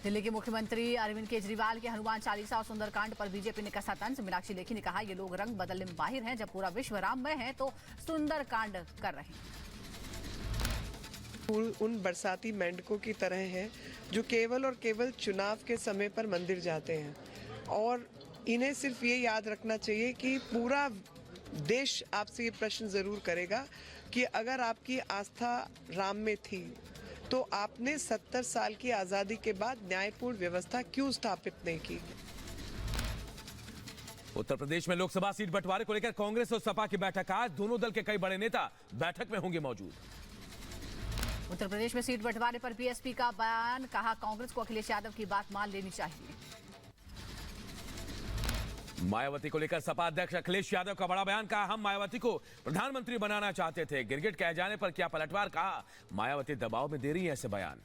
दिल्ली के मुख्यमंत्री अरविंद केजरीवाल के हनुमान चालीसा और सुंदरकांड पर बीजेपी ने कसा तंज। मीनाक्षी लेखी ने कहा, ये लोग रंग बदलने में माहिर हैं। जब पूरा विश्व राममय है तो सुंदरकांड कर रहे हैं। फूल उन बरसाती मेंढकों की तरह है जो केवल और केवल चुनाव के समय पर मंदिर जाते हैं, और इन्हें सिर्फ ये याद रखना चाहिए कि पूरा देश आपसे ये प्रश्न जरूर करेगा कि अगर आपकी आस्था राम में थी तो आपने 70 साल की आजादी के बाद न्यायपूर्ण व्यवस्था क्यों स्थापित नहीं की। उत्तर प्रदेश में लोकसभा सीट बंटवारे को लेकर कांग्रेस और सपा की बैठक आज। दोनों दल के कई बड़े नेता बैठक में होंगे मौजूद। उत्तर प्रदेश में सीट बंटवारे पर बीएसपी का बयान, कहा कांग्रेस को अखिलेश यादव की बात मान लेनी चाहिए। मायावती को लेकर सपा अध्यक्ष अखिलेश यादव का बड़ा बयान, कहा हम मायावती को प्रधानमंत्री बनाना चाहते थे। गिरगिट कह जाने पर क्या पलटवार, कहा मायावती दबाव में दे रही है ऐसे बयान।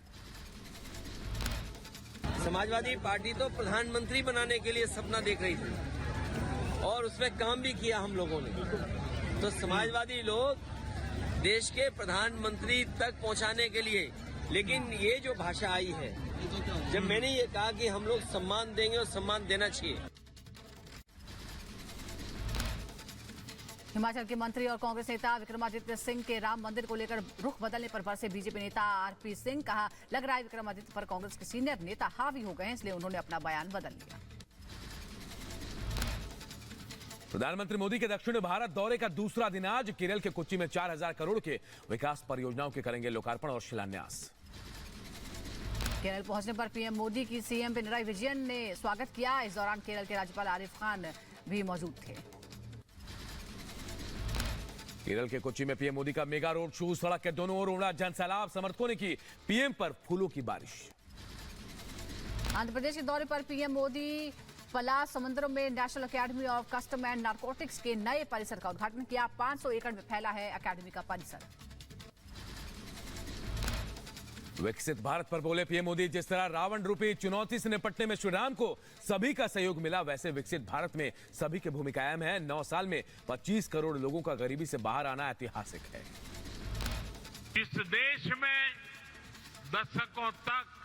समाजवादी पार्टी तो प्रधानमंत्री बनाने के लिए सपना देख रही थी और उसमें काम भी किया हम लोगों ने। तो समाजवादी लोग देश के प्रधानमंत्री तक पहुंचाने के लिए, लेकिन ये जो भाषा आई है, जब मैंने ये कहा कि हम लोग सम्मान देंगे और सम्मान देना चाहिए। हिमाचल के मंत्री और कांग्रेस नेता विक्रमादित्य सिंह के राम मंदिर को लेकर रुख बदलने पर बरसे बीजेपी नेता आरपी सिंह, कहा लग रहा है विक्रमादित्य पर कांग्रेस के सीनियर नेता हावी हो गए हैं, इसलिए उन्होंने अपना बयान बदल लिया। प्रधानमंत्री मोदी के दक्षिण भारत दौरे का दूसरा दिन आज। केरल के कोच्चि में 4000 करोड़ के विकास परियोजनाओं के करेंगे लोकार्पण और शिलान्यास। केरल पहुंचने पर पीएम मोदी की सीएम पिनराई विजयन ने स्वागत किया। इस दौरान केरल के राज्यपाल आरिफ खान भी मौजूद थे। केरल के कोच्चि में पीएम मोदी का मेगा रोड शो। सड़क के दोनों ओर उमड़ा जनसैलाब। समर्थकों ने की पीएम पर फूलों की बारिश। आंध्र प्रदेश के दौरे पर पीएम मोदी पलास समुद्र में national academy of custom and narcotics के नए परिसर का उद्घाटन किया। 500 एकड़ में फैला है एकेडमी का परिसर। विकसित भारत पर बोले पीएम मोदी, जिस तरह रावण रूपी चुनौती से निपटने में श्री राम को सभी का सहयोग मिला, वैसे विकसित भारत में सभी की भूमिका अहम है। 9 साल में 25 करोड़ लोगों का गरीबी से बाहर आना ऐतिहासिक है। इस देश में दशकों तक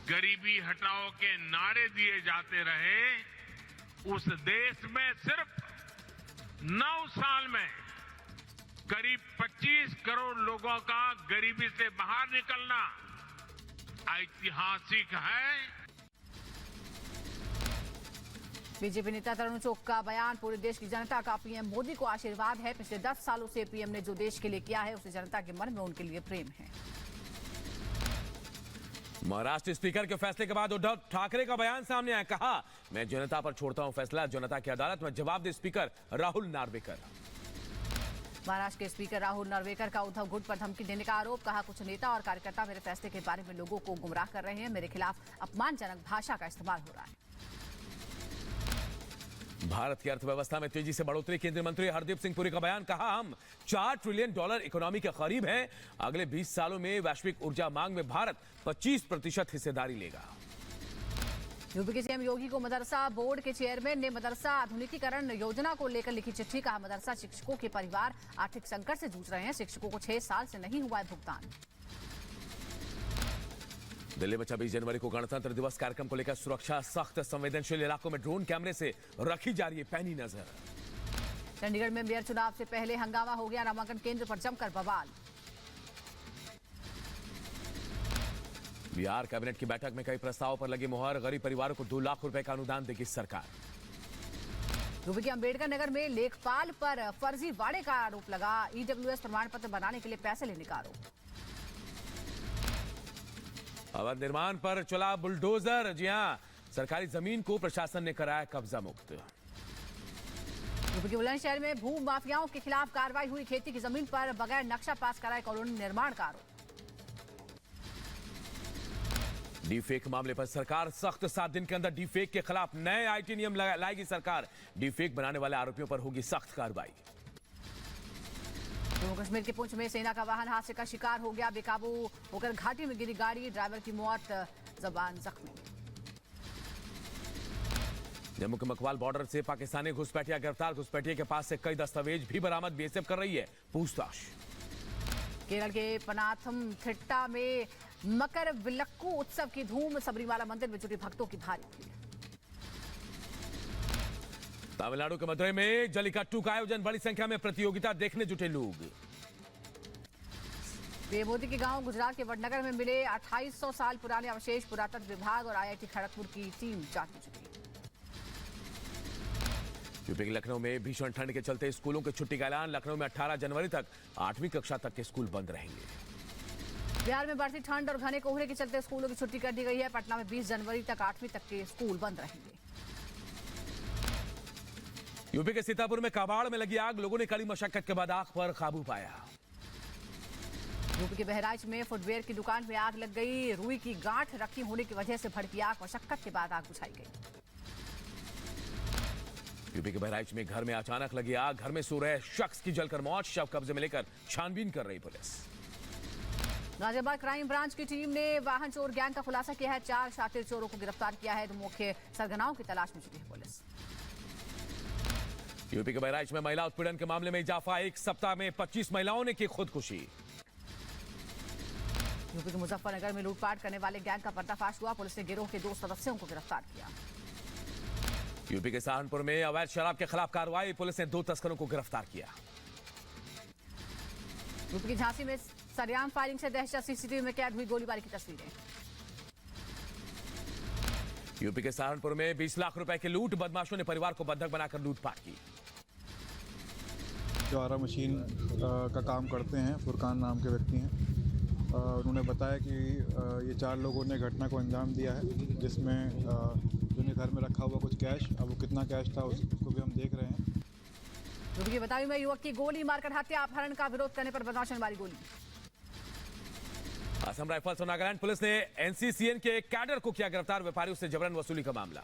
गरीबी हटाओ के नारे दिए जाते रहे, उस देश में सिर्फ 9 साल में करीब 25 करोड़ लोगों का गरीबी से बाहर निकलना ऐतिहासिक है। बीजेपी नेता तरुण चुग का बयान, पूरे देश की जनता का पीएम मोदी को आशीर्वाद है। पिछले 10 सालों से पीएम ने जो देश के लिए किया है, उसे जनता के मन में उनके लिए प्रेम है। महाराष्ट्र स्पीकर के फैसले के बाद उद्धव ठाकरे का बयान सामने आया, कहा मैं जनता पर छोड़ता हूं फैसला, जनता की अदालत में जवाब दे स्पीकर राहुल नार्वेकर। महाराष्ट्र के स्पीकर राहुल नार्वेकर का उद्धव गुट पर धमकी देने का आरोप, कहा कुछ नेता और कार्यकर्ता मेरे फैसले के बारे में लोगों को गुमराह कर रहे हैं, मेरे खिलाफ अपमानजनक भाषा का इस्तेमाल हो रहा है। भारत की अर्थव्यवस्था में तेजी से बढ़ोतरी, केंद्रीय मंत्री हरदीप सिंह पुरी का बयान, कहा हम $4 ट्रिलियन इकोनॉमी के करीब हैं। अगले 20 सालों में वैश्विक ऊर्जा मांग में भारत 25% हिस्सेदारी लेगा। यूपी के सीएम योगी को मदरसा बोर्ड के चेयरमैन ने मदरसा आधुनिकीकरण योजना को लेकर लिखी चिट्ठी, कहा मदरसा शिक्षकों के परिवार आर्थिक संकट से जूझ रहे हैं, शिक्षकों को 6 साल से नहीं हुआ है भुगतान। दिल्ली में 26 जनवरी को गणतंत्र दिवस कार्यक्रम को लेकर सुरक्षा सख्त, संवेदनशील इलाकों में ड्रोन कैमरे से रखी जा रही है पैनी नजर। चंडीगढ़ में मेयर चुनाव से पहले हंगामा हो गया, नामांकन केंद्र पर जमकर बवाल। बिहार कैबिनेट की बैठक में कई प्रस्तावों पर लगी मुहर, गरीब परिवारों को 2 लाख रुपए का अनुदान देगी सरकार। यूपी के अंबेडकर नगर में लेखपाल पर फर्जी वाड़े का आरोप लगा, ईडब्ल्यूएस प्रमाण पत्र बनाने के लिए पैसे लेने का आरोप। अवैध निर्माण पर चला बुलडोजर, जी हां, सरकारी जमीन को प्रशासन ने कराया कब्जा मुक्त। यूपी के बुलंदशहर में भू माफियाओं के खिलाफ कार्रवाई हुई, खेती की जमीन पर बगैर नक्शा पास कराए कॉलोनी निर्माण का आरोप। डीफेक मामले पर सरकार सख्त, 7 दिन के अंदर डीफेक के खिलाफ नए आईटी नियम लाएगी सरकार। डीफेक बनाने वाले आरोपियों पर होगी सख्त कार्रवाई। जम्मू कश्मीर के पुंछ में सेना का वाहन हादसे का शिकार हो गया, बेकाबू होकर घाटी में गिरी गाड़ी, ड्राइवर की मौत, जवान जख्मी। जम्मू के मकवाल बॉर्डर से पाकिस्तानी घुसपैठिया गिरफ्तार, घुसपैठिए के पास से कई दस्तावेज भी बरामद, बीएसएफ कर रही है पूछताछ। केरल के पनाथमथिट्टा में मकर विलक्कू उत्सव की धूम, सबरीमाला मंदिर में जुटी भक्तों की भारी भीड़। तमिलनाडु के मदुरई में जल्लीकट्टू का आयोजन, बड़ी संख्या में प्रतियोगिता देखने जुटे लोग। पीएम मोदी के गांव गुजरात के वडनगर में मिले 2800 साल पुराने अवशेष, पुरातत्व विभाग और आईआईटी खड़गपुर की टीम जांच में जुटी। यूपी के लखनऊ में भीषण ठंड के चलते स्कूलों की छुट्टी का ऐलान, लखनऊ में 18 जनवरी तक 8वीं कक्षा तक के स्कूल बंद रहेंगे। बिहार में बढ़ती ठंड और घने कोहरे के चलते स्कूलों की छुट्टी कर दी गई है। पटना में 20 जनवरी तक 8वीं तक के स्कूल बंद रहेंगे। यूपी के सीतापुर में कबाड़ में लगी आग, लोगों ने कड़ी मशक्कत के बाद आग पर काबू पाया। यूपी के बहराइच में फुटवेयर की दुकान में आग लग गई, रुई की गांठ रखी होने की वजह से भड़की आग, मशक्कत के बाद आग बुझाई गई। यूपी के बहराइच में घर में अचानक लगी आग, घर में सो रहे शख्स की जलकर मौत, शव कब्जे में लेकर छानबीन कर रही पुलिस। गाजियाबाद क्राइम ब्रांच की टीम ने वाहन चोर गैंग का खुलासा किया है, 4 शातिर चोरों को गिरफ्तार किया है, तो मुख्य सरगनाओं की तलाश में जुटी है पुलिस। यूपी के बहराइच में महिला उत्पीड़न के मामले में इजाफा, एक सप्ताह में 25 महिलाओं ने की खुदकुशी। यूपी के मुजफ्फरनगर में लूटपाट करने वाले गैंग का पर्दाफाश हुआ, पुलिस ने गिरोह के 2 सदस्यों को गिरफ्तार किया। यूपी के सहारनपुर में अवैध शराब के खिलाफ कार्रवाई, पुलिस ने 2 तस्करों को गिरफ्तार किया। यूपी की झांसी में सरेआम फायरिंग से दहशत, सीसीटीवी में कैद हुई गोलीबारी की तस्वीरें। यूपी के सहारनपुर में 20 लाख रुपए की लूट, बदमाशों ने परिवार को बंधक बनाकर लूटपाट की। जो आरा मशीन का काम करते हैं, फुरकान नाम के व्यक्ति हैं, उन्होंने बताया कि ये 4 लोगों ने घटना को अंजाम दिया है, जिसमें जिन्हें घर में रखा हुआ कुछ कैश, अब वो कितना कैश था उसको भी हम देख रहे हैं। यूपी के बताई में युवक की गोली मारकर हत्या, अपहरण का विरोध करने पर बदमाशों ने मारी गोली। असम राइफल्स और नागालैंड पुलिस ने एनसीसीएन के एक कैडर को किया गिरफ्तार, व्यापारियों से जबरन वसूली का मामला।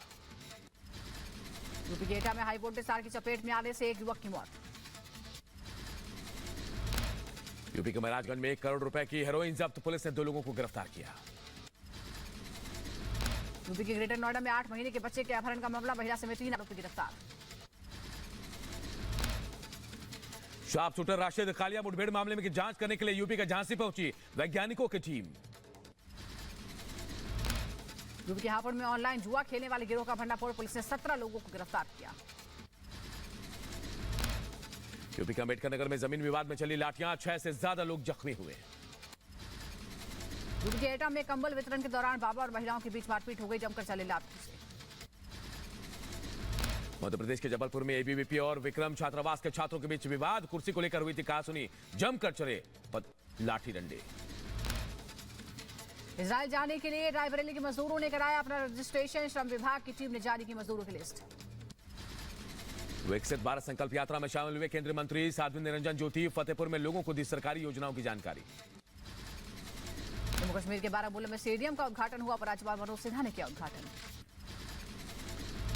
यूपी के एटा में हाई वोल्टेज तार की चपेट में आने से एक युवक की मौत। यूपी के महाराजगंज में 1 करोड़ रुपए की हेरोइन जब्त, पुलिस ने 2 लोगों को गिरफ्तार किया। यूपी के ग्रेटर नोएडा में 8 महीने के बच्चे के अपहरण का मामला, महिला समेत 3 आरोपी गिरफ्तार। शार्प शूटर राशिद कालिया मुठभेड़ मामले में की जांच करने के लिए यूपी का झांसी पहुंची वैज्ञानिकों की टीम। यूपी के हापुड़ में ऑनलाइन जुआ खेलने वाले गिरोह का भंडाफोड़, पुलिस ने 17 लोगों को गिरफ्तार किया। यूपी के अम्बेडकर नगर में जमीन विवाद में चली लाठियां, 6 से ज्यादा लोग जख्मी हुए। यूपी के एटा में कंबल वितरण के दौरान बाबा और महिलाओं के बीच मारपीट हो गई, जमकर चले लाठी से। मध्य प्रदेश के जबलपुर में एबीवीपी और विक्रम छात्रावास के छात्रों के बीच विवाद, कुर्सी को लेकर हुई थी कहासुनी, जमकर चले लाठी डंडे। इजराइल जाने के लिए रायबरेली के मजदूरों ने कराया अपना रजिस्ट्रेशन, श्रम विभाग की टीम ने जारी की मजदूरों की लिस्ट। विकसित भारत संकल्प यात्रा में शामिल हुए केंद्रीय मंत्री साध्वी निरंजन ज्योति, फतेहपुर में लोगों को दी सरकारी योजनाओं की जानकारी। जम्मू कश्मीर के बारामूला में स्टेडियम का उद्घाटन हुआ, राज्यपाल मनोज सिन्हा ने किया उद्घाटन।